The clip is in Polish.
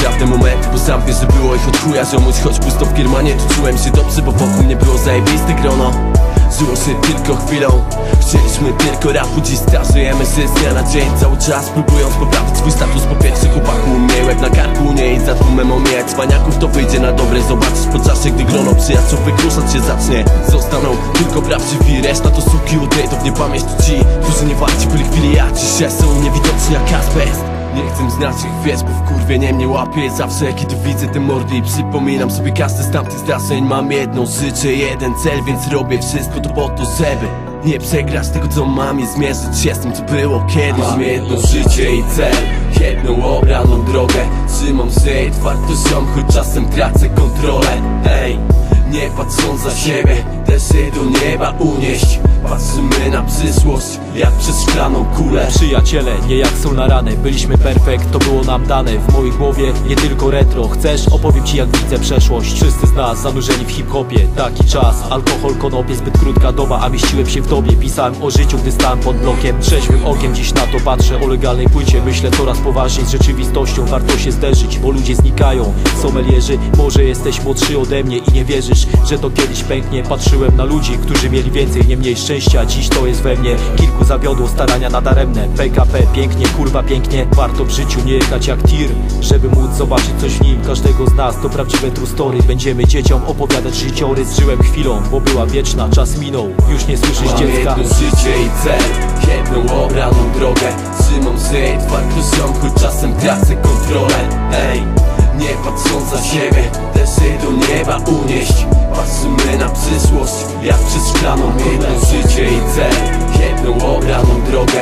poprawne momenty, bo sam wiesz, że było ich od chuja ziomuś. Choć pusto w Kiermanie, tu czułem się dobrze, bo wokół mnie było zajebiste grono. Żyło się tylko chwilą, chcieliśmy tylko rapu. Dziś starzejemy się z dnia na dzień, cały czas próbując poprawić swój status. Po pierwsze chłopaku, miej łeb na karku, nie idź za tłumem omijać cwaniaków. To wyjdzie na dobre, zobaczysz po czasie, gdy grono przyjaciół wykruszać się zacznie. Zostaną tylko prawdziwi, reszta to suki od hejtów. Nie pamięć to ci, którzy nie warci byli chwili jak dzisiaj są niewidoczni jak azbest. Nie chcę znać ich wiec, bo wkurwienie mnie łapie zawsze, kiedy widzę te mordy i przypominam sobie każdy z tamtych zdarzeń. Mam jedno życie, jeden cel, więc robię wszystko to po to, żeby nie przegrać tego co mam i zmierzyć się z tym co było kiedyś. Mam jedno życie i cel, jedną obraną drogę. Trzymam się twardością, choć czasem tracę kontrolę. Ej, nie patrząc za siebie, też się do nieba unieść. Patrzymy na przyszłość, jak przez szklaną kulę. Przyjaciele, nie jak sól na ranę, byliśmy perfekt, to było nam dane. W mojej głowie nie tylko retro. Chcesz? Opowiem ci jak widzę przeszłość. Wszyscy z nas zanurzeni w hip-hopie. Taki czas, alkohol, konopie, zbyt krótka doba, a mieściłem się w tobie. Pisałem o życiu, gdy stałem pod blokiem. Trzeźwym okiem dziś na to patrzę. O legalnej płycie myślę coraz poważniej. Z rzeczywistością warto się zderzyć, bo ludzie znikają. Somelierzy, może jesteś młodszy ode mnie i nie wierzysz, że to kiedyś pęknie. Patrzyłem na ludzi, którzy mieli więcej, nie mniej szczęścia. Dziś to jest we mnie. Kilku zawiodło, starania nadaremne. PKP, pięknie, kurwa pięknie. Warto w życiu nie jechać jak tir, żeby móc zobaczyć coś w nim. Każdego z nas to prawdziwe true story. Będziemy dzieciom opowiadać życiorys. Żyłem chwilą, bo była wieczna, czas minął. Już nie słyszysz Mam dziecka. jedno życie i cel, jedną obraną drogę. Trzymam się twardością, choć czasem tracę kontrolę. Ej, nie patrząc za siebie, też się do nieba unieść. Patrzymy na przyszłość, jak przez szklaną kulę. Jedno życie i cel, jedną obraną drogę.